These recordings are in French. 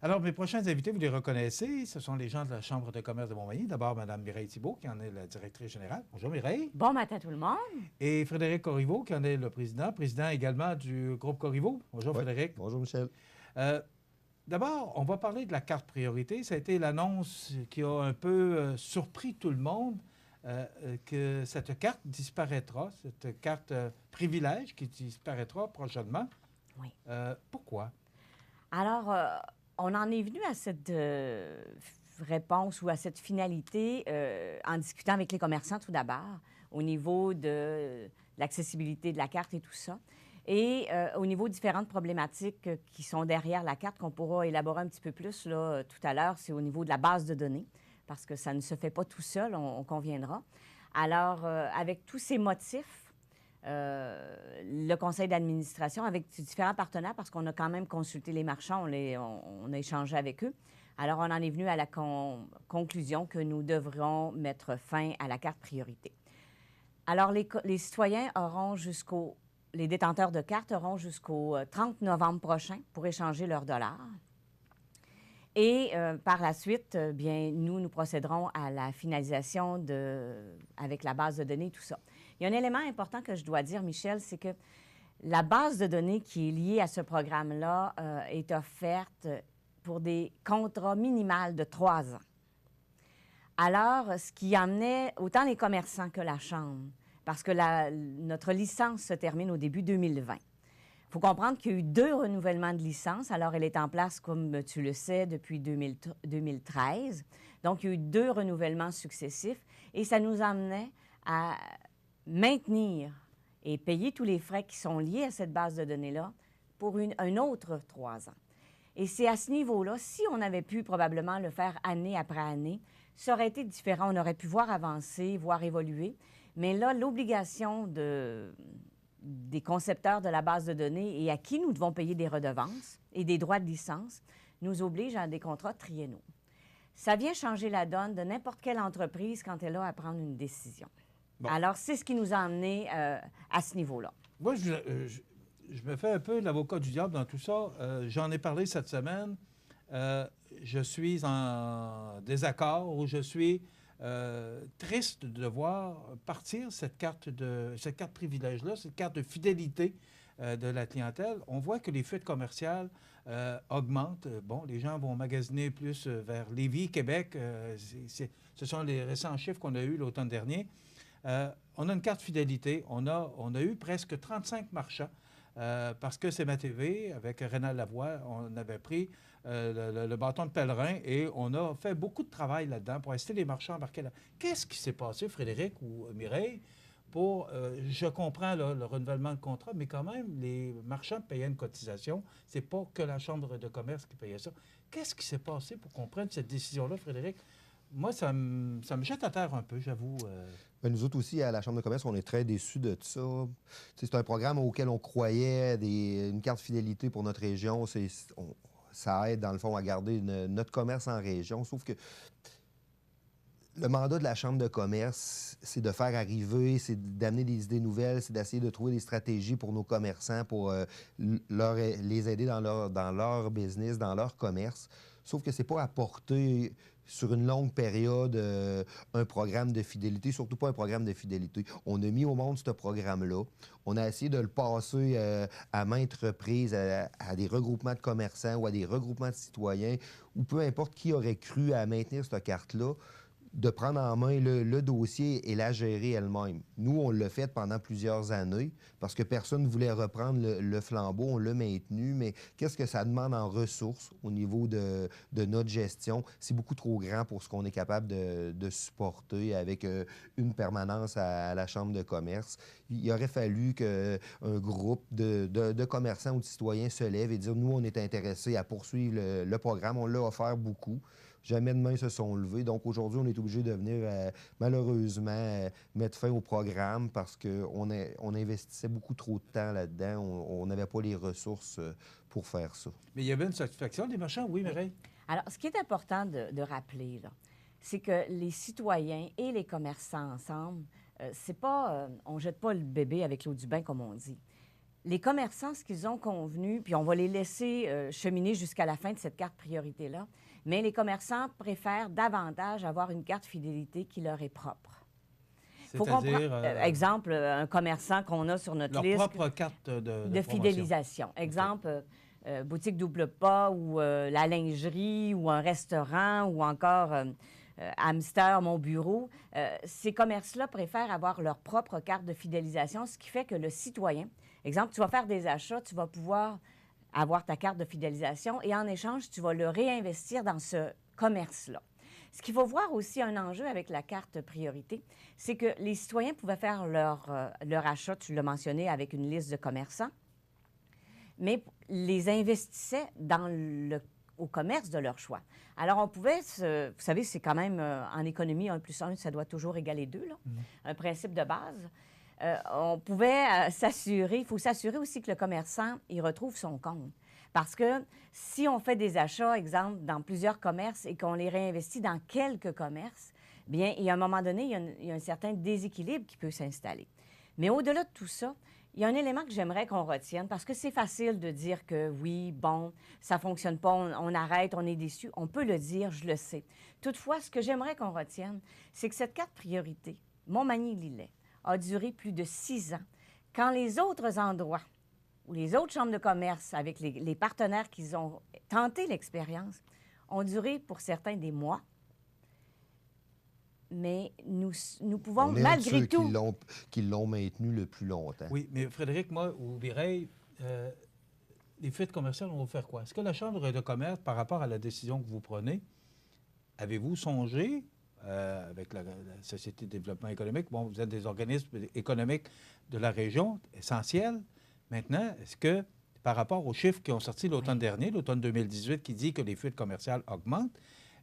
Alors, mes prochains invités, vous les reconnaissez. Ce sont les gens de la Chambre de commerce de Montmagny. D'abord, Mme Mireille Thibault, qui en est la directrice générale. Bonjour, Mireille. Bon matin tout le monde. Et Frédéric Corriveau, qui en est le président également du groupe Corriveau. Bonjour, Oui. Frédéric. Bonjour, Michel. Euh, D'abord, on va parler de la carte priorité. Ça a été l'annonce qui a un peu surpris tout le monde, que cette carte disparaîtra, cette carte privilège qui disparaîtra prochainement. Oui. Pourquoi? Alors, on en est venu à cette réponse ou à cette finalité en discutant avec les commerçants tout d'abord, au niveau de l'accessibilité de la carte et tout ça. Et au niveau de différentes problématiques qui sont derrière la carte, qu'on pourra élaborer un petit peu plus là, tout à l'heure, c'est au niveau de la base de données, parce que ça ne se fait pas tout seul, on conviendra. Alors, avec tous ces motifs, le conseil d'administration, avec différents partenaires, parce qu'on a quand même consulté les marchands, on a échangé avec eux. Alors, on en est venu à la conclusion que nous devrons mettre fin à la carte priorité. Alors, les citoyens auront les détenteurs de cartes auront jusqu'au 30 novembre prochain pour échanger leurs dollars. Et par la suite, bien, nous procéderons à la finalisation avec la base de données et tout ça. Il y a un élément important que je dois dire, Michel, c'est que la base de données qui est liée à ce programme-là est offerte pour des contrats minimaux de 3 ans. Alors, ce qui amenait autant les commerçants que la Chambre, parce que notre licence se termine au début 2020. Il faut comprendre qu'il y a eu 2 renouvellements de licence. Alors, elle est en place, comme tu le sais, depuis 2013. Donc, il y a eu 2 renouvellements successifs et ça nous amenait à maintenir et payer tous les frais qui sont liés à cette base de données-là pour un autre 3 ans. Et c'est à ce niveau-là, si on avait pu probablement le faire année après année, ça aurait été différent. On aurait pu voir avancer, voir évoluer. Mais là, l'obligation des concepteurs de la base de données et à qui nous devons payer des redevances et des droits de licence nous oblige à des contrats triennaux. Ça vient changer la donne de n'importe quelle entreprise quand elle a à prendre une décision. Bon. Alors, c'est ce qui nous a amenés à ce niveau-là. Moi, je me fais un peu l'avocat du diable dans tout ça. J'en ai parlé cette semaine. Je suis en désaccord ou je suis triste de voir partir cette carte privilège-là, cette carte de fidélité de la clientèle. On voit que les fuites commerciales augmentent. Bon, les gens vont magasiner plus vers Lévis, Québec. Ce sont les récents chiffres qu'on a eus l'automne dernier. On a une carte fidélité. On a eu presque 35 marchands. Parce que c'est ma TV, avec Rénal Lavoie, on avait pris le bâton de pèlerin et on a fait beaucoup de travail là-dedans pour inciter les marchands à embarquer là. Qu'est-ce qui s'est passé, Frédéric ou Mireille, je comprends là, le renouvellement de contrat, mais quand même, les marchands payaient une cotisation. C'est pas que la Chambre de commerce qui payait ça. Qu'est-ce qui s'est passé pour qu'on prenne cette décision-là, Frédéric? Moi, ça me jette à terre un peu, j'avoue. Bien, nous autres aussi, à la Chambre de commerce, on est très déçus de ça. C'est un programme auquel on croyait, une carte fidélité pour notre région. Ça aide, dans le fond, à garder notre commerce en région. Sauf que le mandat de la Chambre de commerce, c'est de faire arriver, c'est d'amener des idées nouvelles, c'est d'essayer de trouver des stratégies pour nos commerçants, pour les aider dans leur business, dans leur commerce. Sauf que c'est pas apporter sur une longue période un programme de fidélité, surtout pas un programme de fidélité. On a mis au monde ce programme-là. On a essayé de le passer à maintes reprises à des regroupements de commerçants ou à des regroupements de citoyens, ou peu importe qui aurait cru à maintenir cette carte-là, de prendre en main le dossier et la gérer elle-même. Nous, on l'a fait pendant plusieurs années parce que personne ne voulait reprendre le flambeau. On l'a maintenu, mais qu'est-ce que ça demande en ressources au niveau de notre gestion? C'est beaucoup trop grand pour ce qu'on est capable de supporter avec une permanence à la Chambre de commerce. Il aurait fallu qu'un groupe de commerçants ou de citoyens se lève et dire, nous, on est intéressés à poursuivre le programme. On l'a offert beaucoup. Jamais de main se sont levées. Donc, aujourd'hui, on est obligé de venir, malheureusement, mettre fin au programme parce qu'on investissait beaucoup trop de temps là-dedans. On n'avait pas les ressources pour faire ça. Mais il y avait une satisfaction des marchands, oui, Mireille? Alors, ce qui est important de rappeler, là, c'est que les citoyens et les commerçants ensemble, c'est pas... on jette pas le bébé avec l'eau du bain, comme on dit. les commerçants, ce qu'ils ont convenu, puis on va les laisser cheminer jusqu'à la fin de cette carte priorité-là, mais les commerçants préfèrent davantage avoir une carte fidélité qui leur est propre. Faut C'est-à-dire... comprendre, exemple, un commerçant qu'on a sur notre leur liste propre carte de promotion. fidélisation. Exemple, boutique double pas ou la lingerie ou un restaurant ou encore Hamster, mon bureau. Ces commerces-là préfèrent avoir leur propre carte de fidélisation, ce qui fait que le citoyen, exemple, tu vas faire des achats, tu vas pouvoir avoir ta carte de fidélisation et en échange, tu vas le réinvestir dans ce commerce-là. Ce qu'il faut voir aussi, un enjeu avec la carte priorité, c'est que les citoyens pouvaient faire leur achat, tu l'as mentionné, avec une liste de commerçants, mais les investissaient au commerce de leur choix. Alors, on pouvait, vous savez, c'est quand même, en économie, 1 + 1, ça doit toujours égaler 2, là, un principe de base. On pouvait s'assurer, il faut s'assurer aussi que le commerçant, il retrouve son compte. Parce que si on fait des achats, exemple, dans plusieurs commerces et qu'on les réinvestit dans quelques commerces, bien, il y a un moment donné, il y a un certain déséquilibre qui peut s'installer. Mais au-delà de tout ça, il y a un élément que j'aimerais qu'on retienne, parce que c'est facile de dire que oui, bon, ça ne fonctionne pas, on arrête, on est déçu. On peut le dire, je le sais. Toutefois, ce que j'aimerais qu'on retienne, c'est que cette carte priorité, Montmagny-Lillet, a duré plus de 6 ans, quand les autres endroits ou les autres chambres de commerce, avec les partenaires qui ont tenté l'expérience, ont duré pour certains des mois. Mais nous pouvons, On est malgré ceux tout... qui l'ont maintenu le plus longtemps. Oui, mais Frédéric, moi, ou Mireille, les fuites commerciales, on va faire quoi? Est-ce que la Chambre de commerce, par rapport à la décision que vous prenez, avez-vous songé, avec la Société de développement économique, bon, vous êtes des organismes économiques de la région, essentiels. Maintenant, est-ce que, par rapport aux chiffres qui ont sorti l'automne dernier, l'automne 2018, qui dit que les fuites commerciales augmentent,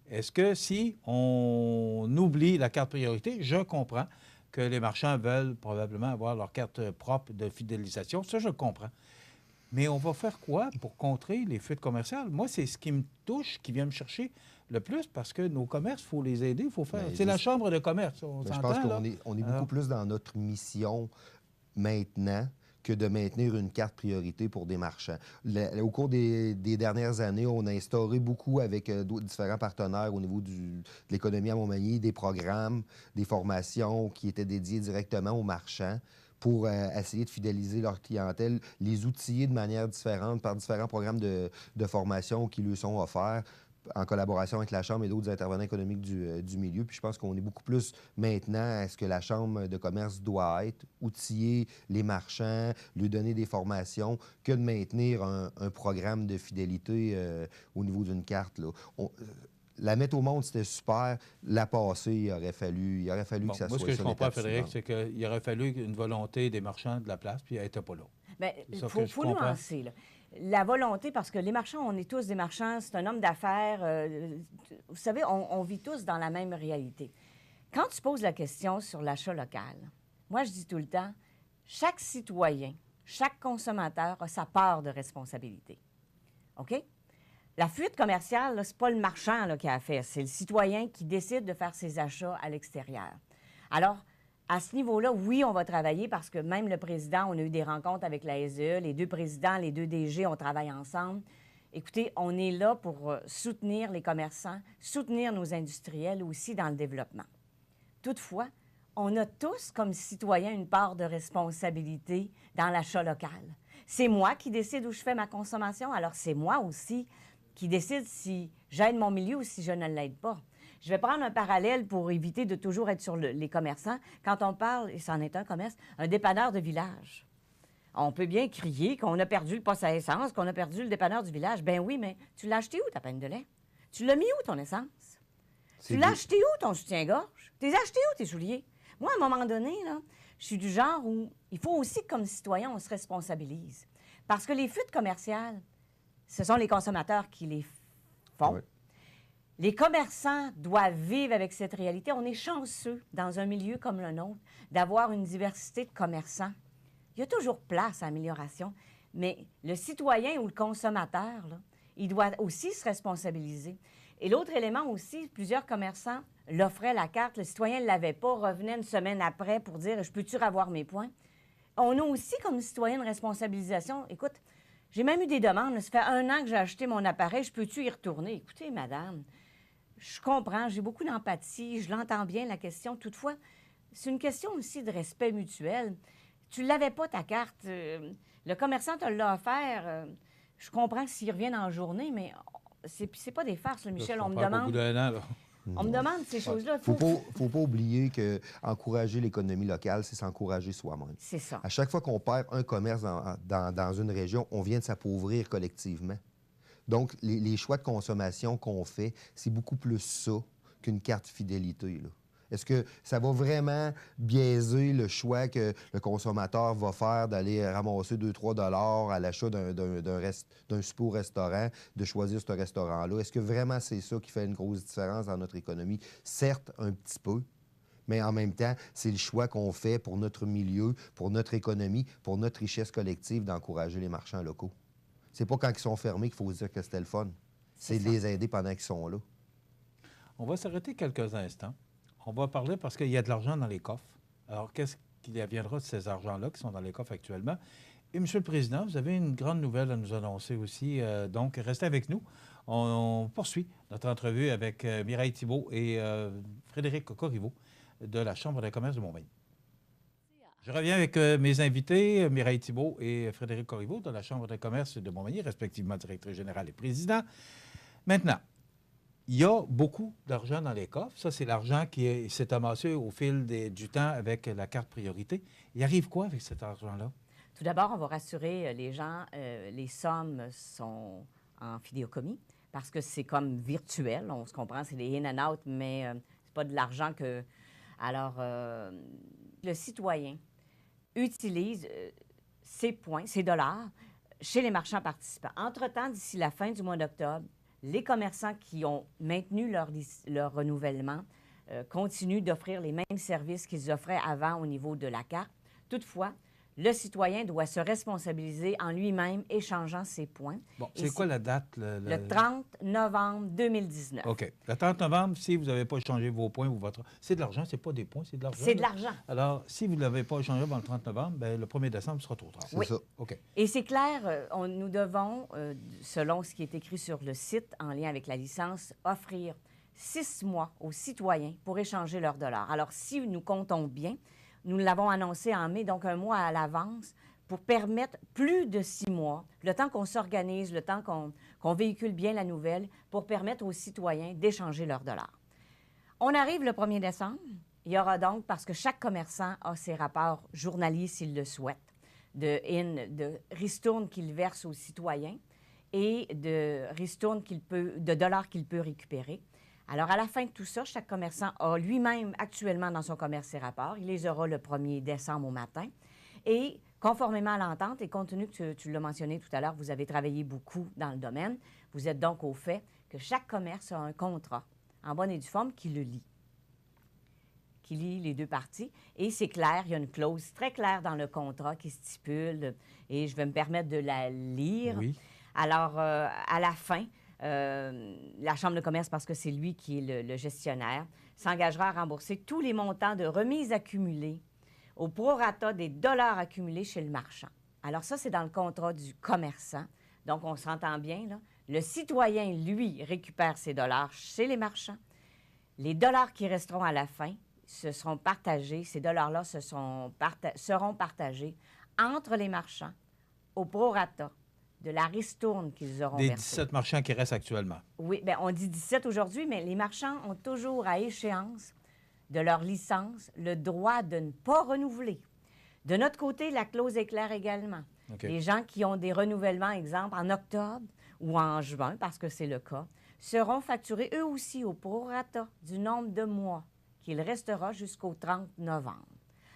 est-ce que si on oublie la carte priorité, je comprends que les marchands veulent probablement avoir leur carte propre de fidélisation, ça je comprends. Mais on va faire quoi pour contrer les fuites commerciales? Moi, c'est ce qui me touche, qui vient me chercher le plus, parce que nos commerces, il faut les aider, il faut faire... C'est la chambre de commerce, on s'entend, je pense qu'on est beaucoup plus dans notre mission maintenant que de maintenir une carte priorité pour des marchands. Au cours des dernières années, on a instauré beaucoup avec différents partenaires au niveau de l'économie à Montmagny, des programmes, des formations qui étaient dédiées directement aux marchands pour essayer de fidéliser leur clientèle, les outiller de manière différente par différents programmes de formation qui leur sont offerts en collaboration avec la Chambre et d'autres intervenants économiques du milieu. Puis je pense qu'on est beaucoup plus maintenant à ce que la Chambre de commerce doit être, outiller les marchands, lui donner des formations, que de maintenir un programme de fidélité au niveau d'une carte, là. La mettre au monde, c'était super. La passer, il aurait fallu Bon, que ça moi, soit ce que je comprends, l'étape Frédéric, suivante. c'est qu'il aurait fallu une volonté des marchands de la place, puis elle n'était pas là. Bien, C'est il ça faut, que je faut comprends. nuancer, là. La volonté, parce que les marchands, on est tous des marchands, c'est un homme d'affaires. Vous savez, on vit tous dans la même réalité. Quand tu poses la question sur l'achat local, moi, je dis tout le temps, chaque citoyen, chaque consommateur a sa part de responsabilité. OK? La fuite commerciale, ce n'est pas le marchand là, qui a fait, c'est le citoyen qui décide de faire ses achats à l'extérieur. Alors, à ce niveau-là, oui, on va travailler parce que même le président, on a eu des rencontres avec la SDE, les 2 présidents, les 2 DG, on travaille ensemble. Écoutez, on est là pour soutenir les commerçants, soutenir nos industriels aussi dans le développement. Toutefois, on a tous, comme citoyens, une part de responsabilité dans l'achat local. C'est moi qui décide où je fais ma consommation, alors c'est moi aussi qui décide si j'aide mon milieu ou si je ne l'aide pas. Je vais prendre un parallèle pour éviter de toujours être sur les commerçants. Quand on parle, et c'en est un commerce, un dépanneur de village. On peut bien crier qu'on a perdu le poste à essence, qu'on a perdu le dépanneur du village. Ben oui, mais tu l'as acheté où, ta pinte de lait? Tu l'as mis où, ton essence? Tu l'as acheté où, ton soutien-gorge? Tu l'as acheté où, tes souliers? Moi, à un moment donné, là, je suis du genre où il faut aussi que, comme citoyen, on se responsabilise. Parce que les fuites commerciales, ce sont les consommateurs qui les font. Oui. Les commerçants doivent vivre avec cette réalité. On est chanceux, dans un milieu comme le nôtre, d'avoir une diversité de commerçants. Il y a toujours place à amélioration, mais le citoyen ou le consommateur, là, il doit aussi se responsabiliser. Et l'autre élément aussi, plusieurs commerçants l'offraient la carte, le citoyen ne l'avait pas, revenait une semaine après pour dire « Je peux-tu avoir mes points? » on a aussi, comme citoyen, une responsabilisation. Écoute, j'ai même eu des demandes. Ça fait 1 an que j'ai acheté mon appareil. Je peux-tu y retourner? Écoutez, madame, je comprends, j'ai beaucoup d'empathie, je l'entends bien, la question. Toutefois, c'est une question aussi de respect mutuel. Tu ne l'avais pas, ta carte. Le commerçant te l'a offert. Je comprends que s'ils reviennent en journée, mais c'est pas des farces, là, Michel. On me Au bout demande... d'1 an, là. On me demande ces choses-là. Faut pas oublier que encourager l'économie locale, c'est s'encourager soi-même. C'est ça. À chaque fois qu'on perd un commerce dans une région, on vient de s'appauvrir collectivement. Donc, les choix de consommation qu'on fait, c'est beaucoup plus ça qu'une carte fidélité, là. Est-ce que ça va vraiment biaiser le choix que le consommateur va faire d'aller ramasser 2-3 $ à l'achat d'un souper au restaurant, de choisir ce restaurant-là? Est-ce que vraiment c'est ça qui fait une grosse différence dans notre économie? Certes, un petit peu, mais en même temps, c'est le choix qu'on fait pour notre milieu, pour notre économie, pour notre richesse collective d'encourager les marchands locaux. C'est pas quand ils sont fermés qu'il faut se dire que c'était le fun. C'est de les aider pendant qu'ils sont là. On va s'arrêter quelques instants. On va parler parce qu'il y a de l'argent dans les coffres. Alors, qu'est-ce qu'il adviendra de ces argents-là qui sont dans les coffres actuellement? Et, M. le Président, vous avez une grande nouvelle à nous annoncer aussi. Donc, restez avec nous. On poursuit notre entrevue avec Mireille Thibault et Frédéric Corriveau de la Chambre de commerce de Montmagny. Je reviens avec mes invités, Mireille Thibault et Frédéric Corriveau de la Chambre de commerce de Montmagny, respectivement directrice générale et président. Maintenant, il y a beaucoup d'argent dans les coffres. Ça, c'est l'argent qui s'est amassé au fil du temps avec la carte priorité. Il arrive quoi avec cet argent-là? Tout d'abord, on va rassurer les gens. Les sommes sont en fidéocommis parce que c'est comme virtuel. On se comprend, c'est des in and out, mais c'est pas de l'argent que... Alors, le citoyen utilise ses points, ses dollars, chez les marchands participants. Entre-temps, d'ici la fin du mois d'octobre, les commerçants qui ont maintenu leur renouvellement continuent d'offrir les mêmes services qu'ils offraient avant au niveau de la carte. Toutefois, le citoyen doit se responsabiliser en lui-même, échangeant ses points. Bon, c'est quoi la date? Le 30 novembre 2019. OK. Le 30 novembre, si vous n'avez pas échangé vos points ou votre... C'est de l'argent, c'est pas des points, c'est de l'argent. C'est de l'argent. Alors, si vous ne l'avez pas échangé avant le 30 novembre, bien, le 1er décembre sera trop tard. C'est ça. OK. Et c'est clair, nous devons, selon ce qui est écrit sur le site en lien avec la licence, offrir 6 mois aux citoyens pour échanger leurs dollars. Alors, si nous comptons bien, nous l'avons annoncé en mai, donc 1 mois à l'avance, pour permettre plus de 6 mois, le temps qu'on s'organise, le temps qu'on véhicule bien la nouvelle, pour permettre aux citoyens d'échanger leurs dollars. On arrive le 1er décembre. Il y aura donc, parce que chaque commerçant a ses rapports journaliers s'il le souhaite, de ristournes qu'il verse aux citoyens et de ristournes de dollars qu'il peut récupérer. Alors, à la fin de tout ça, chaque commerçant a lui-même actuellement dans son commerce ses rapports. Il les aura le 1er décembre au matin. Et conformément à l'entente, et compte tenu que tu l'as mentionné tout à l'heure, vous avez travaillé beaucoup dans le domaine, vous êtes donc au fait que chaque commerce a un contrat en bonne et due forme qui le lie, qui lie les deux parties. Et c'est clair, il y a une clause très claire dans le contrat qui stipule, et je vais me permettre de la lire. Oui. Alors, à la fin, la Chambre de commerce, parce que c'est lui qui est le gestionnaire, s'engagera à rembourser tous les montants de remises accumulées au prorata des dollars accumulés chez le marchand. Alors ça, c'est dans le contrat du commerçant. Donc, on s'entend bien, là. Le citoyen, lui, récupère ses dollars chez les marchands. Les dollars qui resteront à la fin se seront partagés, ces dollars-là seront partagés entre les marchands au prorata de la ristourne qu'ils auront Des versée. 17 marchands qui restent actuellement. Oui, bien, on dit 17 aujourd'hui, mais les marchands ont toujours à échéance de leur licence le droit de ne pas renouveler. De notre côté, la clause est claire également. Okay. Les gens qui ont des renouvellements, exemple, en octobre ou en juin, parce que c'est le cas, seront facturés eux aussi au prorata du nombre de mois qu'il restera jusqu'au 30 novembre.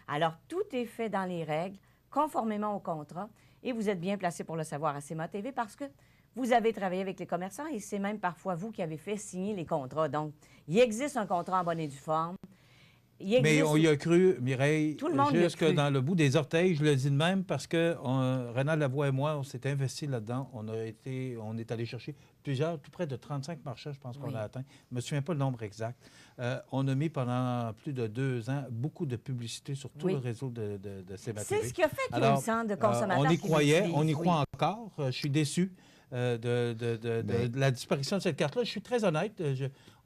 Alors, tout est fait dans les règles, conformément au contrat, et vous êtes bien placé pour le savoir à CMA TV parce que vous avez travaillé avec les commerçants et c'est même parfois vous qui avez fait signer les contrats. Donc, il existe un contrat en bonne et due forme. Il existe... Mais on y a cru, Mireille, Tout le monde y a jusque cru. dans le bout des orteils. Je le dis de même parce que Rénal Lavoie et moi, on s'est investis là-dedans. On est allé chercher tout près de 35 marchés, je pense qu'on a atteint. Je ne me souviens pas le nombre exact. On a mis pendant plus de 2 ans beaucoup de publicité sur tout le réseau de CBATV. C'est ce qui a fait qu'il y a Alors, un centre de consommateurs on y qui croyait, l'utilise, on y croit encore. Je suis déçu de la disparition de cette carte-là. Je suis très honnête.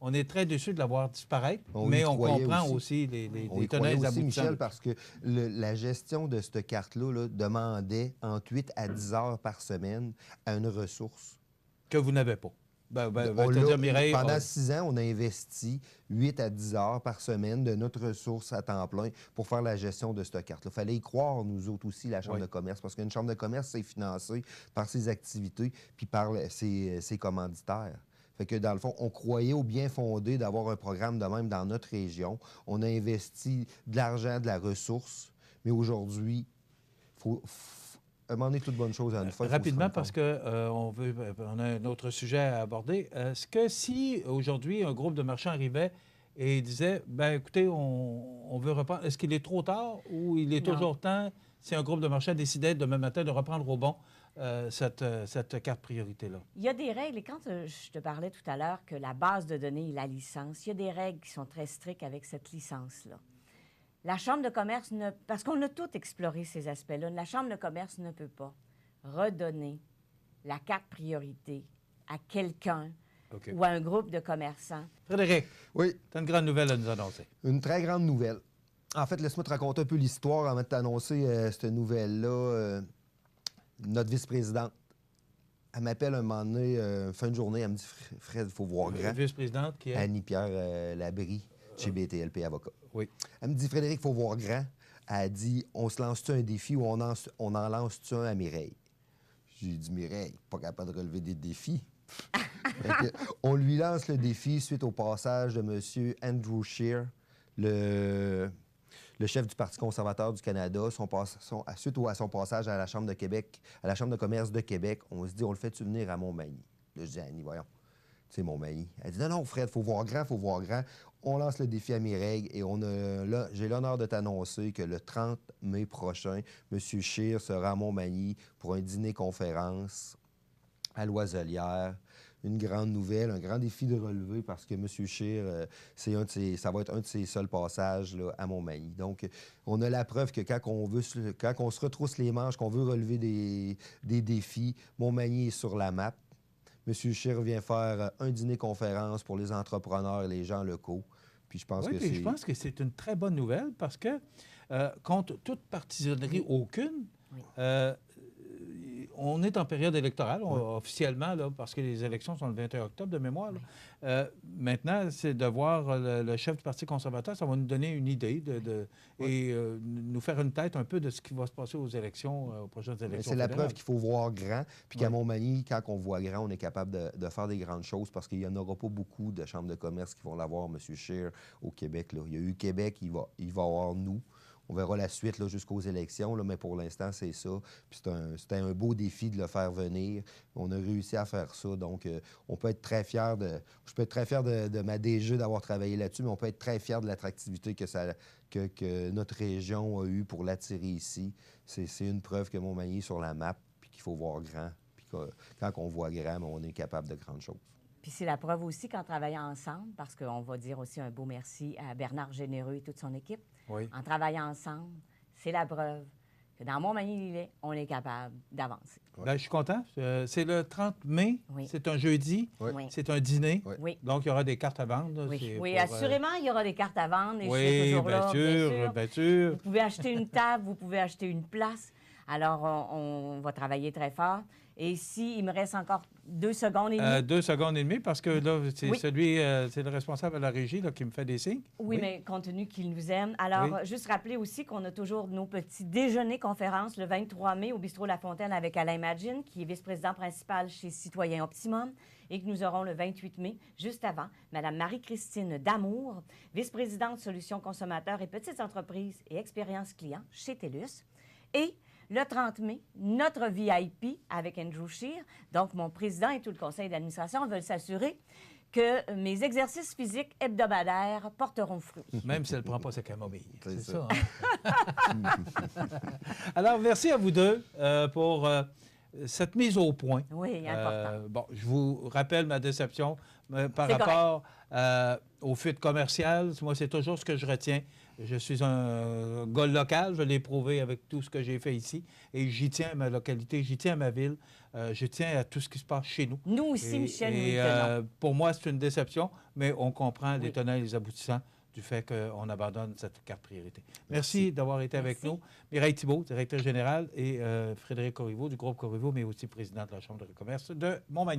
On est très déçus de la voir disparaître, mais on comprend aussi les tenants et les aussi, aboutissants. Michel, parce que la gestion de cette carte-là là, demandait entre 8 à 10 heures par semaine à une ressource. Que vous n'avez pas. C'est-à-dire, Mireille, pendant 6 ans, on a investi 8 à 10 heures par semaine de notre ressource à temps plein pour faire la gestion de cette carte-là. Il fallait y croire, nous autres aussi, la Chambre de commerce, parce qu'une Chambre de commerce, c'est financé par ses activités puis par ses commanditaires. Fait que, dans le fond, on croyait au bien fondé d'avoir un programme de même dans notre région. On a investi de l'argent, de la ressource, mais aujourd'hui, à un moment donné, toute bonne chose à une fois. Rapidement, parce qu'on a un autre sujet à aborder. Est-ce que si, aujourd'hui, un groupe de marchands arrivait et disait, bien, écoutez, on veut reprendre, est-ce qu'il est trop tard ou il est toujours temps, si un groupe de marchands décidait demain matin de reprendre au bon cette carte priorité-là? Il y a des règles, et quand je te parlais tout à l'heure que la base de données et la licence, il y a des règles qui sont très strictes avec cette licence-là. La Chambre de commerce, parce qu'on a tout exploré ces aspects-là, la Chambre de commerce ne peut pas redonner la carte priorité à quelqu'un ou à un groupe de commerçants. Frédéric, oui, tu as une grande nouvelle à nous annoncer. Une très grande nouvelle. En fait, laisse-moi te raconter un peu l'histoire avant de t'annoncer cette nouvelle-là. Notre vice-présidente, elle m'appelle un moment donné, fin de journée, elle me dit « Fred, il faut voir grand. » Vice-présidente qui est? Annie-Pierre Labrie, chez BTLP Avocat. Oui. Elle me dit « Frédéric, il faut voir grand. » Elle dit « On se lance-tu un défi ou on en lance-tu un à Mireille? » J'ai dit « Mireille, pas capable de relever des défis. » On lui lance le défi suite au passage de M. Andrew Scheer, le chef du Parti conservateur du Canada, suite à son passage à la Chambre de Québec, à la Chambre de commerce de Québec. On se dit, on le fait-tu venir à Montmagny? Là, je dis, Annie, voyons, c'est Montmagny. Elle dit, non, Fred, faut voir grand, faut voir grand. On lance le défi à Mireille et j'ai l'honneur de t'annoncer que le 30 mai prochain, M. Scheer sera à Montmagny pour un dîner-conférence à Loiselière. Une grande nouvelle, un grand défi de relever parce que M. Scheer, ça va être un de ses seuls passages là, à Montmagny. Donc, on a la preuve que quand on se retrousse les manches, qu'on veut relever des défis, Montmagny est sur la map. M. Scheer vient faire un dîner-conférence pour les entrepreneurs et les gens locaux. Puis je pense je pense que c'est une très bonne nouvelle parce que, contre toute partisanerie aucune, on est en période électorale, officiellement, là, parce que les élections sont le 21 octobre de mémoire. Maintenant, c'est de voir le chef du Parti conservateur, ça va nous donner une idée et nous faire une tête un peu de ce qui va se passer aux élections, aux prochaines élections. C'est la preuve qu'il faut voir grand, puis qu'à Montmagny, quand on voit grand, on est capable de faire des grandes choses parce qu'il n'y en aura pas beaucoup de chambres de commerce qui vont l'avoir, M. Scheer, au Québec. Là. Il y a eu Québec, il va avoir nous. On verra la suite là, jusqu'aux élections, là, mais pour l'instant, c'est ça. Puis c'était un beau défi de le faire venir. On a réussi à faire ça. Donc, on peut être très fiers je peux être très fier de ma DG d'avoir travaillé là-dessus, mais on peut être très fier de l'attractivité que notre région a eue pour l'attirer ici. C'est une preuve que Montmagny est sur la map, puis qu'il faut voir grand. Puis quand on voit grand, on est capable de grandes choses. Puis c'est la preuve aussi qu'en travaillant ensemble, parce qu'on va dire aussi un beau merci à Bernard Généreux et toute son équipe, en travaillant ensemble, c'est la preuve que dans Montmagny-Lillet, on est capable d'avancer. Bien, je suis content. C'est le 30 mai, c'est un jeudi, c'est un dîner, donc il y aura des cartes à vendre. Oui, assurément, il y aura des cartes à vendre et je serai toujours bien là, sûr, bien sûr. Vous pouvez acheter une table, vous pouvez acheter une place. Alors, on va travailler très fort. Et il me reste encore 2 secondes et demie. 2 secondes et demie, parce que là, c'est c'est le responsable de la régie là, qui me fait des signes. Oui, mais compte tenu qu'il nous aime. Alors, juste rappeler aussi qu'on a toujours nos petits déjeuners-conférences le 23 mai au Bistrot La Fontaine avec Alain Magin, qui est vice-président principal chez Citoyens Optimum, et que nous aurons le 28 mai, juste avant, Mme Marie-Christine Damour, vice-présidente Solutions consommateurs et petites entreprises et expérience client chez TELUS. Et le 30 mai, notre VIP avec Andrew Scheer, donc mon président et tout le conseil d'administration veulent s'assurer que mes exercices physiques hebdomadaires porteront fruit. Même si elle ne prend pas sa camomille. C'est C'est ça. ça. Hein? Alors, merci à vous deux pour cette mise au point. Oui, important. Bon, je vous rappelle ma déception par C'est rapport au fuite commercial. Moi, c'est toujours ce que je retiens. Je suis un gars local, je l'ai prouvé avec tout ce que j'ai fait ici. Et j'y tiens à ma localité, j'y tiens à ma ville, je tiens à tout ce qui se passe chez nous. Nous aussi, Michel, nous Et y tenons. pour moi, c'est une déception, mais on comprend les Oui. tenants et les aboutissants du fait qu'on abandonne cette carte priorité. Merci d'avoir été avec Merci. nous. Mireille Thibault, directeur général, et Frédéric Corriveau du groupe Corriveau, mais aussi président de la Chambre de commerce de Montmagny.